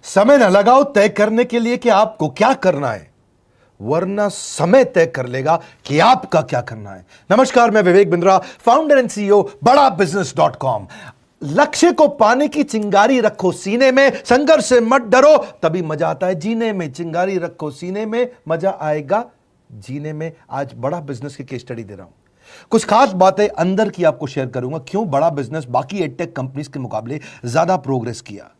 समय न लगाओ तय करने के लिए कि आपको क्या करना है, वरना समय तय कर लेगा कि आपका क्या करना है। नमस्कार, मैं Vivek Bindra, founder and CEO बड़ा बिजनेस.com। लक्ष्य को पाने की चिंगारी रखो सीने में, संघर्ष से मत डरो, तभी मजा आता है जीने में। चिंगारी रखो सीने में, मजा आएगा जीने में। आज बड़ा बिजनेस की केस स्टडी दे रहा हूं, कुछ खास बातें अंदर की आपको शेयर करूंगा, क्यों बड़ा बिजनेस बाकी एडटेक कंपनीज के मुकाबले ज्यादा प्रोग्रेस किया।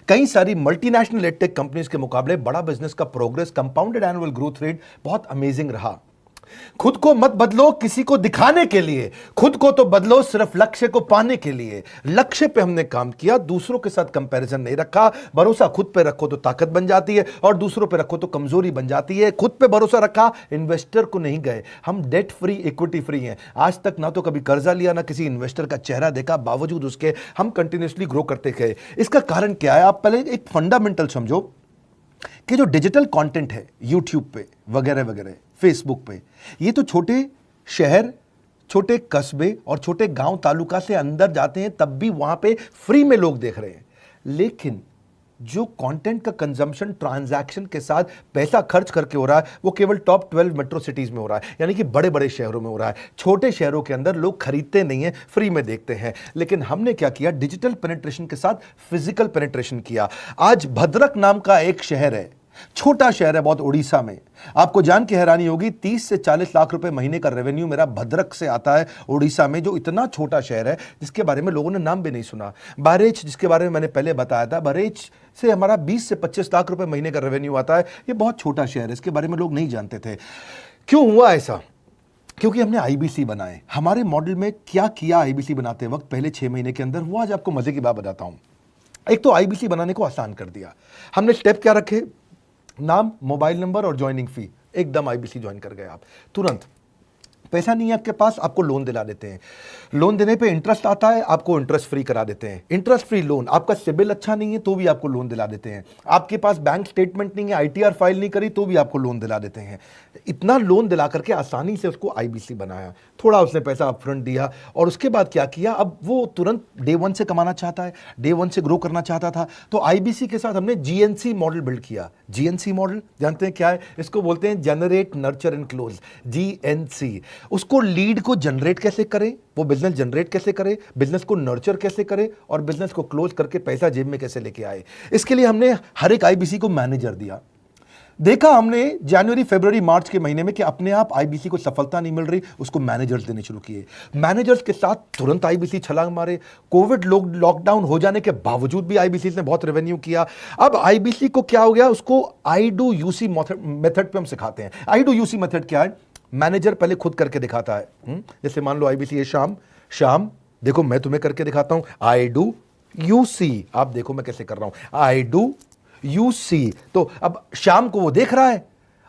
कई सारी मल्टीनेशनल एडटेक कंपनीज के मुकाबले बड़ा बिजनेस का progress, compounded annual growth rate बहुत अमेजिंग रहा। खुद को मत बदलो किसी को दिखाने के लिए, खुद को तो बदलो सिर्फ लक्ष्य को पाने के लिए। लक्ष्य पे हमने काम किया, दूसरों के साथ कंपैरिजन नहीं रखा। भरोसा खुद पे रखो तो ताकत बन जाती है, और दूसरों पे रखो तो कमजोरी बन जाती है। खुद पे भरोसा रखा, इन्वेस्टर को नहीं गए। हम डेट फ्री, इक्विटी फ्री हैं। आज तक ना तो कभी कर्जा लिया, ना किसी इन्वेस्टर का चेहरा देखा, बावजूद उसके हम कंटिन्यूसली ग्रो करते गए। इसका कारण क्या है? आप पहले एक फंडामेंटल समझो कि जो डिजिटल कंटेंट है यूट्यूब पे वगैरह वगैरह, फेसबुक पे, ये तो छोटे शहर, छोटे कस्बे और छोटे गांव तालुका से अंदर जाते हैं, तब भी वहां पे फ्री में लोग देख रहे हैं। लेकिन जो कंटेंट का कंजम्पशन ट्रांजैक्शन के साथ पैसा खर्च करके हो रहा है, वो केवल टॉप 12 मेट्रो सिटीज में हो रहा है, यानी कि बड़े बड़े शहरों में हो रहा है। छोटे शहरों के अंदर लोग खरीदते नहीं है, फ्री में देखते हैं। लेकिन हमने क्या किया? डिजिटल पेनिट्रेशन के साथ फिजिकल पेनिट्रेशन किया। आज भद्रक नाम का एक शहर है, छोटा शहर है बहुत, उड़ीसा में। आपको जान के हैरानी होगी, 30 से 40 लाख रुपए महीने का रेवेन्यू मेरा भद्रक से आता है, उड़ीसा में, जो इतना छोटा शहर है जिसके बारे में लोगों ने नाम भी नहीं सुना। बहरेच, जिसके बारे में मैंने पहले बताया था, बहरेच से हमारा 20 से 25 लाख रुपए महीने का रेवेन्यू आता है। ये बहुत छोटा शहर है, इसके बारे में लोग नहीं जानते थे। क्यों हुआ ऐसा? क्योंकि हमने आईबीसी बनाए। हमारे मॉडल में क्या किया आईबीसी बनाते वक्त, पहले 6 महीने के अंदर हुआ, आज आपको मजे की बात बताता हूं। एक तो आईबीसी बनाने को आसान कर दिया हमने। स्टेप क्या रखे? नाम, मोबाइल नंबर और ज्वाइनिंग फी। एकदम आईबीसी ज्वाइन कर गए आप तुरंत। पैसा नहीं है आपके पास, आपको लोन दिला देते हैं। लोन देने पे इंटरेस्ट आता है, आपको इंटरेस्ट फ्री करा देते हैं। Interest free loan. आपका सिबिल अच्छा नहीं है तो भी आपको लोन दिला देते हैं। आपके पास बैंक स्टेटमेंट नहीं है, आईटीआर फाइल नहीं करी, तो भी आपको लोन दिला देते हैं। इतना लोन दिला करके आसानी से उसको आईबीसी बनाया। थोड़ा उसने पैसा अपफ्रंट दिया, और उसके बाद क्या किया? अब वो तुरंत डे 1 से कमाना चाहता है, डे 1 से ग्रो करना चाहता था, तो आईबीसी के साथ हमने जीएनसी मॉडल बिल्ड किया। जीएनसी मॉडल जानते हैं क्या है? इसको बोलते हैं generate, nurture and close, GNC. उसको लीड को जनरेट कैसे करें, वो बिजनेस जनरेट कैसे करे, बिजनेस को नर्चर कैसे करे, और बिजनेस को क्लोज करके पैसा जेब में कैसे लेके आए। इसके लिए हमने हर एक आईबीसी को मैनेजर दिया। देखा हमने जनवरी, फरवरी, मार्च के महीने में कि अपने आप आईबीसी को सफलता नहीं मिल रही, उसको मैनेजर्स देने शुरू किए। मैनेजर्स के साथ तुरंत आईबीसी छलांग मारे। कोविड लॉकडाउन हो जाने के बावजूद भी आईबीसी ने बहुत रेवेन्यू किया। अब आईबीसी को क्या हो गया? उसको आई डू यूसी मेथड पे हम सिखाते हैं। आई डू यूसी मेथड क्या है? मैनेजर पहले खुद करके दिखाता है। जैसे मान लो आईबीसी है, शाम देखो मैं तुम्हें करके दिखाता हूं, आई डू यूसी, आप देखो मैं कैसे कर रहा हूं, आई डू यूसी। तो अब शाम को वो देख रहा है,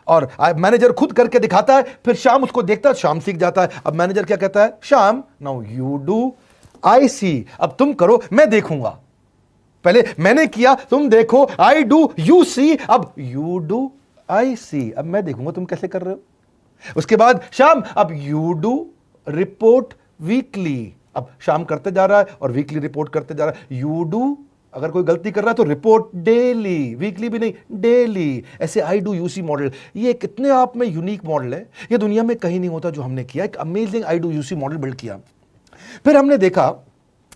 और मैनेजर खुद करके दिखाता है, फिर शाम उसको देखता है, शाम सीख जाता है। अब मैनेजर क्या कहता है? शाम, नाउ यू डू आई सी, अब तुम करो मैं देखूंगा। पहले मैंने किया, तुम देखो, आई डू यू सी, अब यू डू आई सी, अब मैं देखूंगा तुम कैसे कर रहे हो। उसके बाद शाम, अब यू डू रिपोर्ट वीकली, अब शाम करते जा रहा है और वीकली रिपोर्ट करते जा रहा है। यू डू, अगर कोई गलती कर रहा है तो रिपोर्ट डेली, वीकली भी नहीं, डेली। ऐसे आई डू यूसी मॉडल, ये कितने आप में यूनिक मॉडल है, ये दुनिया में कहीं नहीं होता जो हमने किया। एक amazing I do UC model build किया। फिर हमने देखा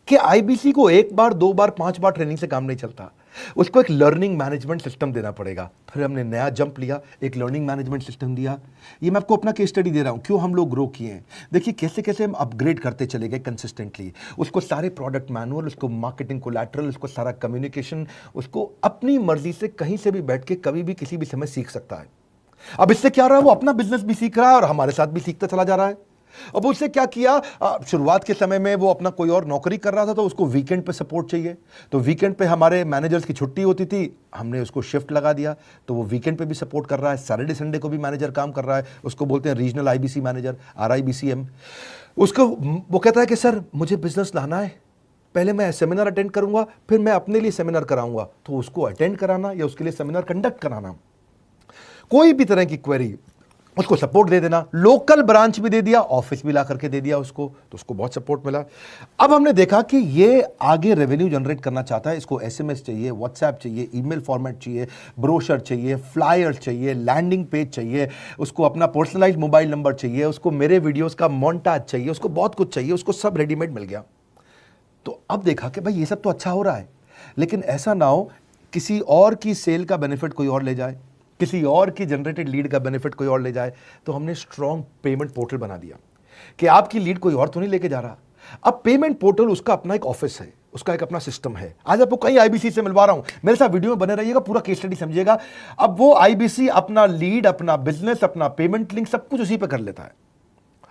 कि आईबीसी को 1 बार, 2 बार, 5 बार ट्रेनिंग से काम नहीं चलता, उसको एक लर्निंग मैनेजमेंट सिस्टम देना पड़ेगा। फिर हमने नया जंप लिया, एक लर्निंग मैनेजमेंट सिस्टम दिया। ये मैं आपको अपना केस स्टडी दे रहा हूं, क्यों हम लोग ग्रो किए हैं। देखिए कैसे कैसे हम अपग्रेड करते चले गए कंसिस्टेंटली। उसको सारे प्रोडक्ट मैनुअल, उसको मार्केटिंग कोलैटरल, उसको सारा कम्युनिकेशन, उसको अपनी मर्जी से कहीं से भी बैठ के कभी भी किसी भी समय सीख सकता है। अब इससे क्या रहा है? वो अपना बिजनेस भी सीख रहा है और हमारे साथ भी सीखता चला जा रहा है। अब उससे क्या किया? शुरुआत के समय में वो अपना कोई और नौकरी कर रहा था, तो उसको वीकेंड पे सपोर्ट चाहिए, तो वीकेंड पे हमारे मैनेजर्स की छुट्टी होती थी, हमने उसको शिफ्ट लगा दिया, तो वो वीकेंड पे भी सपोर्ट कर रहा है। सैटरडे संडे को भी मैनेजर काम कर रहा है, उसको बोलते हैं रीजनल आईबीसी मैनेजर, RIBCM। उसको वो कहता है कि सर मुझे बिजनेस लाना है, पहले मैं सेमिनार अटेंड करूंगा, फिर मैं अपने लिए सेमिनार कराऊंगा। तो उसको अटेंड कराना या उसके लिए सेमिनार कंडक्ट कराना, कोई भी तरह की क्वेरी, उसको सपोर्ट दे देना, लोकल ब्रांच भी दे दिया, ऑफिस भी ला करके दे दिया उसको, तो उसको बहुत सपोर्ट मिला। अब हमने देखा कि ये आगे रेवेन्यू जनरेट करना चाहता है, इसको एसएमएस चाहिए, व्हाट्सएप चाहिए, ईमेल फॉर्मेट चाहिए, ब्रोशर चाहिए, फ्लायर चाहिए, लैंडिंग पेज चाहिए, उसको अपना पर्सनलाइज्ड मोबाइल नंबर चाहिए, उसको मेरे वीडियोस का मोन्टाज चाहिए, उसको बहुत कुछ चाहिए, उसको सब रेडीमेड मिल गया। तो अब देखा कि भाई ये सब तो अच्छा हो रहा है, लेकिन ऐसा ना हो किसी और की सेल का बेनिफिट कोई और ले जाए, किसी और की जनरेटेड लीड का बेनिफिट कोई और ले जाए। तो हमने स्ट्रॉन्ग पेमेंट पोर्टल बना दिया कि आपकी लीड कोई और तो नहीं लेके जा रहा। अब पेमेंट पोर्टल उसका अपना एक ऑफिस है, उसका एक अपना सिस्टम है। आज आपको कई आईबीसी से मिलवा रहा हूं, मेरे साथ वीडियो में बने रहिएगा, पूरा केस स्टडी समझिएगा। अब वो आईबीसी अपना लीड, अपना बिजनेस, अपना पेमेंट लिंक सब कुछ उसी पे कर लेता है।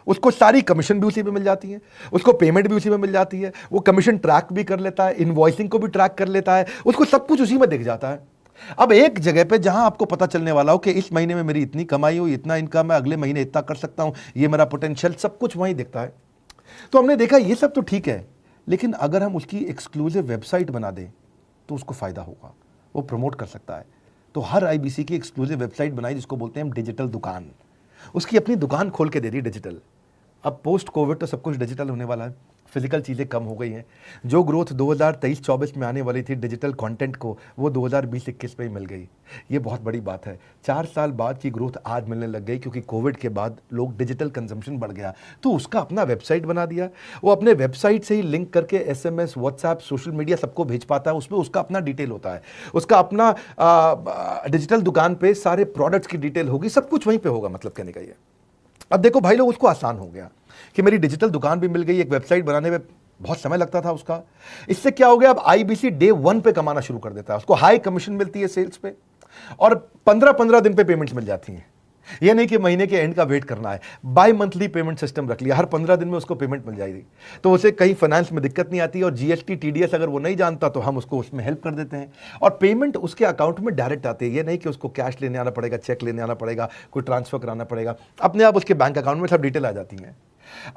उसको सारी कमीशन भी उसी पे मिल जाती है, उसको पेमेंट भी उसी में मिल जाती है, वो कमीशन ट्रैक भी कर लेता है, इनवॉइसिंग को भी ट्रैक कर लेता है, उसको सब कुछ उसी में दिख जाता है। अब एक जगह पे जहां आपको पता चलने वाला हो कि इस महीने में मेरी इतनी कमाई हो, इतना इनकम है, अगले महीने इतना कर सकता हूं, ये मेरा पोटेंशियल, सब कुछ वहीं दिखता है। तो हमने देखा ये सब तो ठीक है, लेकिन अगर हम उसकी एक्सक्लूसिव वेबसाइट बना दें तो उसको फायदा होगा, वो प्रमोट कर सकता है। तो हर आईबीसी की एक्सक्लूसिव वेबसाइट बनाई, जिसको बोलते हैं हम डिजिटल दुकान। उसकी अपनी दुकान खोल के दे दी डिजिटल। अब पोस्ट कोविड तो सब कुछ डिजिटल होने वाला है, फिजिकल चीज़ें कम हो गई हैं। जो ग्रोथ 2023-24 में आने वाली थी डिजिटल कंटेंट को, वो 2020-21 में ही मिल गई। ये बहुत बड़ी बात है। 4 साल बाद की ग्रोथ आज मिलने लग गई, क्योंकि कोविड के बाद लोग डिजिटल कंजम्पशन बढ़ गया। तो उसका अपना वेबसाइट बना दिया, वो अपने वेबसाइट से ही लिंक करके एसएमएस, व्हाट्सएप, सोशल मीडिया सबको भेज पाता है। उसमें उसका अपना डिटेल होता है, उसका अपना डिजिटल दुकान पे सारे प्रोडक्ट्स की डिटेल होगी, सब कुछ वहीं पर होगा। मतलब कहने का ये, अब देखो भाई लोग, उसको आसान हो गया कि मेरी डिजिटल दुकान भी मिल गई। एक वेबसाइट बनाने में बहुत समय लगता था उसका। इससे क्या हो गया, अब आईबीसी डे 1 पे कमाना शुरू कर देता है। उसको हाई कमीशन मिलती है सेल्स पे, और 15-15 दिन पे पेमेंट्स मिल जाती हैं। ये नहीं कि महीने के एंड का वेट करना है, बाई मंथली पेमेंट सिस्टम रख लिया, हर 15 दिन में उसको पेमेंट मिल जाएगी। तो उसे कहीं फाइनेंस में दिक्कत नहीं आती, और जीएसटी, टीडीएस अगर वो नहीं जानता तो हम उसको उसमें हेल्प कर देते हैं, और पेमेंट उसके अकाउंट में डायरेक्ट आती है। ये नहीं कि उसको कैश लेने आना पड़ेगा, चेक लेने आना पड़ेगा, कोई ट्रांसफर कराना पड़ेगा, अपने आप उसके बैंक अकाउंट में सब डिटेल आ जाती हैं।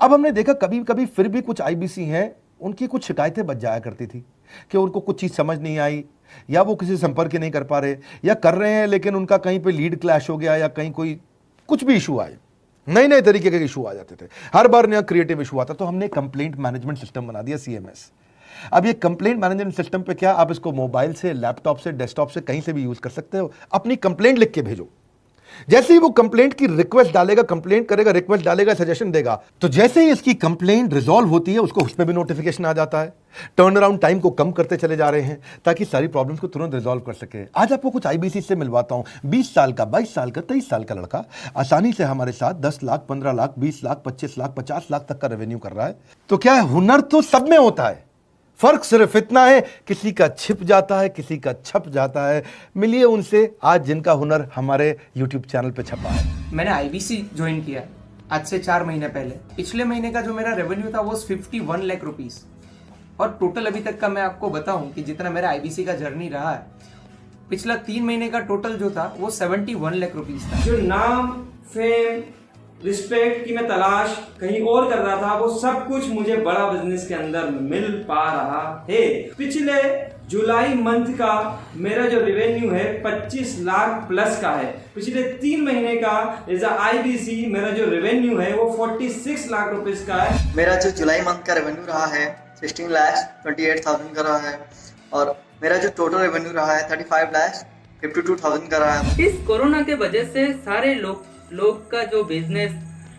अब हमने देखा कभी कभी फिर भी कुछ आईबीसी हैं, उनकी कुछ शिकायतें बच जाया करती थी कि उनको कुछ चीज़ समझ नहीं आई, या वो किसी संपर्क ही नहीं कर पा रहे, या कर रहे हैं लेकिन उनका कहीं पे लीड क्लैश हो गया, या कहीं कोई कुछ भी इशू आए, नए नए तरीके के इशू आ जाते थे, हर बार नया क्रिएटिव इशू आता। तो हमने कंप्लेंट मैनेजमेंट सिस्टम बना दिया, सीएमएस। अब ये कंप्लेंट मैनेजमेंट सिस्टम पे क्या, आप इसको मोबाइल से, लैपटॉप से, डेस्कटॉप से, कहीं से भी यूज कर सकते हो। अपनी कंप्लेंट लिख के भेजो, जैसे ही वो कंप्लेंट की रिक्वेस्ट डालेगा, कंप्लेंट करेगा, रिक्वेस्ट डालेगा, सजेशन देगा, तो जैसे ही इसकी कंप्लेंट रिजॉल्व होती है, उसको उस पर भी नोटिफिकेशन आ जाता है। टर्न अराउंड टाइम को कम करते चले जा रहे हैं, ताकि सारी प्रॉब्लम्स को तुरंत रिजॉल्व कर सके। आज आपको कुछ आईबीसी से मिलवाता हूं, 20 साल का, 22 साल का, 23 साल का लड़का आसानी से हमारे साथ 10 लाख, 15 लाख, 20 लाख, 25 लाख, 50 लाख तक का रेवेन्यू कर रहा है। तो क्या है, हुनर तो सब में होता है, फर्क सिर्फ इतना है, किसी का छिप जाता है, किसी का छप जाता है। मिलिए उनसे आज, जिनका हुनर हमारे यूट्यूब चैनल पे छपा है। मैंने आईबीसी ज्वाइन किया आज से 4 महीने पहले। पिछले महीने का जो मेरा रेवेन्यू था वो 51 लाख रुपीस, और टोटल अभी तक का मैं आपको बताऊं कि जितना मेरा आईबीसी का जर्नी रहा है, पिछला 3 महीने का टोटल जो था वो 71 लाख रुपीस था। जो नाम, फेम, रिस्पेक्ट की मैं तलाश कहीं और कर रहा था, वो सब कुछ मुझे बड़ा बिजनेस के अंदर मिल पा रहा है। पिछले जुलाई मंथ का मेरा जो रेवेन्यू है 25 लाख प्लस का है। पिछले 3 महीने का एज अ आईबीसी मेरा जो रेवेन्यू है वो 46 लाख रुपीस का है। मेरा जो जुलाई मंथ का रेवेन्यू रहा है 16 लाख 28,000 का रहा है, और मेरा जो टोटल रेवेन्यू रहा है 35 लाख 52,000 का रहा है। इस कोरोना के वजह से सारे लोग का जो बिजनेस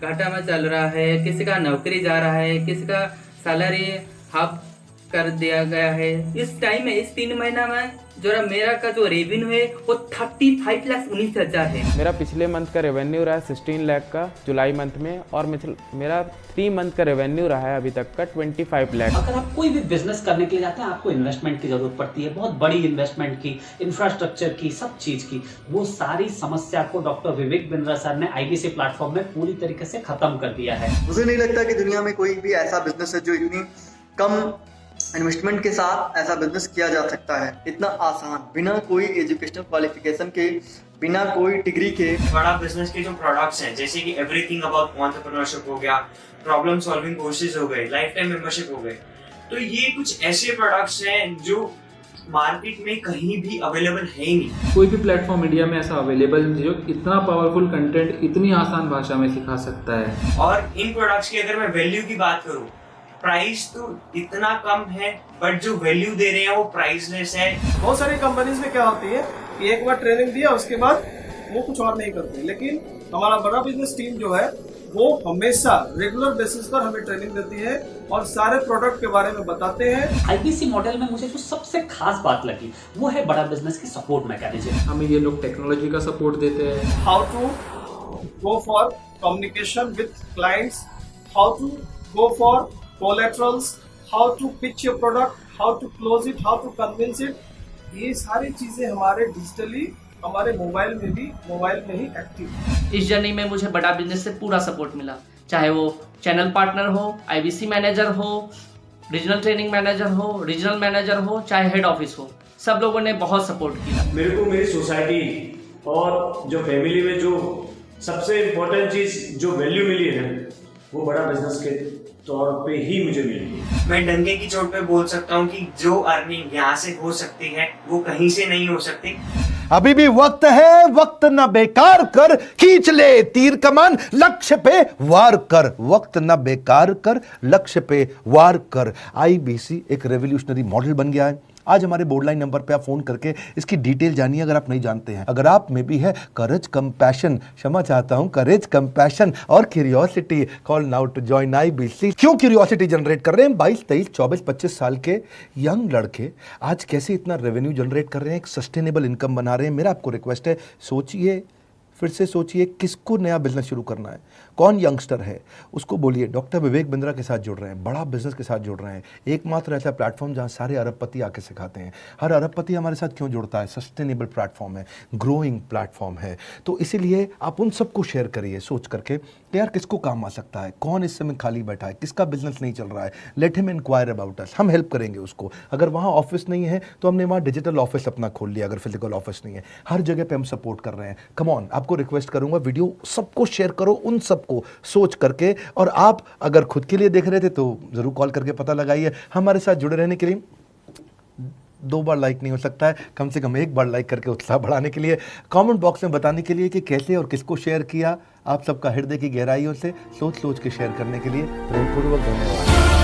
घाटा में चल रहा है, किसी का नौकरी जा रहा है, किसी का सैलरी हाफ कर दिया गया है। इस टाइम में, इस 3 महीना में जो मेरा का जो रेवेन्यू है वो 35,19,000 है। मेरा पिछले मंथ का रेवेन्यू रहा है 16 लाख का जुलाई मंथ में, और मेरा 3 मंथ का रेवेन्यू रहा है अभी तक का 25 लाख। अगर आप कोई भी बिजनेस करने के लिए जाते हैं, आपको इन्वेस्टमेंट की जरूरत पड़ती है, बहुत बड़ी इन्वेस्टमेंट की, इंफ्रास्ट्रक्चर की, सब चीज की। वो सारी समस्या को डॉक्टर विवेक बिंद्रा सर ने आईबीसी प्लेटफॉर्म में पूरी तरीके से खत्म कर दिया है। मुझे नहीं लगता कि दुनिया में कोई भी ऐसा बिजनेस है जो इतनी कम इन्वेस्टमेंट के साथ ऐसा बिजनेस किया जा सकता है, इतना आसान, बिना कोई एजुकेशनल क्वालिफिकेशन के, बिना कोई डिग्री के। बड़ा बिजनेस के जो प्रोडक्ट्स हैं, जैसे कि एवरीथिंग अबाउट एंटरप्रेन्योरशिप हो गया, प्रॉब्लम सॉल्विंग कोर्सेज हो गए, लाइफ टाइम मेंबरशिप हो गए, तो ये कुछ ऐसे प्रोडक्ट्स हैं जो मार्केट में कहीं भी अवेलेबल है ही नहीं। कोई भी प्लेटफॉर्म इंडिया में ऐसा अवेलेबल नहीं जो इतना पावरफुल कंटेंट इतनी आसान भाषा में सिखा सकता है। और इन प्रोडक्ट्स की अगर मैं वैल्यू की बात करूं, प्राइस तो इतना कम है बट जो वैल्यू दे रहे हैं वो प्राइसलेस है। बहुत सारी कंपनीज में क्या होती है कि एक बार ट्रेनिंग दिया उसके बाद वो कुछ और नहीं करते, लेकिन हमारा बड़ा बिजनेस टीम जो है वो हमेशा रेगुलर बेसिस पर हमें ट्रेनिंग देती है और सारे प्रोडक्ट के बारे में बताते हैं। आईबीसी मॉडल में मुझे जो सबसे खास बात लगी वो है बड़ा बिजनेस की सपोर्ट मैकेनिज्म। हमें ये लोग टेक्नोलॉजी का सपोर्ट देते हैं। How to go for communication with clients, how to go for collaterals, how to pitch your product, how to close it, how to convince it, ये सारी चीजें हमारे डिजिटली हमारे मोबाइल में ही एक्टिव है। इस जर्नी में मुझे बड़ा बिजनेस से पूरा सपोर्ट मिला, चाहे वो चैनल पार्टनर हो, आईबीसी मैनेजर हो, रीजनल ट्रेनिंग मैनेजर हो, रीजनल मैनेजर हो, चाहे हेड ऑफिस हो, सब लोगों ने बहुत सपोर्ट किया। मेरे को मेरी सोसाइटी और जो फैमिली में जो सबसे इम्पोर्टेंट चीज़ जो वैल्यू मिली है वो बड़ा बिजनेस के तौर पे ही मुझे मिली। मैं डंके की चोट पे बोल सकता हूँ कि जो अर्निंग यहाँ से हो सकती है वो कहीं से नहीं हो सकती। अभी भी वक्त है, वक्त न बेकार कर, खींच ले तीर कमान, लक्ष्य पे वार कर, वक्त न बेकार कर, लक्ष्य पे वार कर। आईबीसी एक रेवोल्यूशनरी मॉडल बन गया है। आज हमारे बोर्ड लाइन नंबर पे आप फोन करके इसकी डिटेल जानिए अगर आप नहीं जानते हैं। अगर आप में भी है करेज, कंपैशन, क्षमा चाहता हूं, करेज, कंपैशन और curiosity, call now to join IBC. क्यों क्यूरियोसिटी जनरेट कर रहे हैं? 22, 23, 24, 25 साल के यंग लड़के आज कैसे इतना रेवेन्यू जनरेट कर रहे हैं, एक सस्टेनेबल इनकम बना रहे हैं। मेरा आपको रिक्वेस्ट है, सोचिए, फिर से सोचिए, किसको नया बिजनेस शुरू करना है, कौन यंगस्टर है, उसको बोलिए डॉक्टर विवेक बिंद्रा के साथ जुड़ रहे हैं, बड़ा बिजनेस के साथ जुड़ रहे हैं। एकमात्र ऐसा प्लेटफॉर्म जहां सारे अरबपति आके सिखाते हैं। हर अरबपति हमारे साथ क्यों जुड़ता है? सस्टेनेबल प्लेटफॉर्म है, ग्रोइंग प्लेटफॉर्म है। तो इसीलिए आप उन सबको शेयर करिए सोच करके कि यार किसको काम आ सकता है, कौन इस समय खाली बैठा है, किसका बिजनेस नहीं चल रहा है, let him inquire about us, हम हेल्प करेंगे उसको। अगर वहाँ ऑफिस नहीं है तो हमने वहाँ डिजिटल ऑफिस अपना खोल लिया, अगर फिजिकल ऑफिस नहीं है, हर जगह पे हम सपोर्ट कर रहे हैं। कम ऑन, आपको रिक्वेस्ट करूंगा वीडियो सबको शेयर करो, उन सबको सोच करके। और आप अगर खुद के लिए देख रहे थे तो जरूर कॉल करके पता लगाइए। हमारे साथ जुड़े रहने के लिए 2 बार लाइक नहीं हो सकता है, कम से कम 1 बार लाइक करके उत्साह बढ़ाने के लिए, कमेंट बॉक्स में बताने के लिए कि कैसे और किसको शेयर किया। आप सबका हृदय की गहराइयों से सोच सोच के शेयर करने के लिए प्रेमपूर्वक धन्यवाद।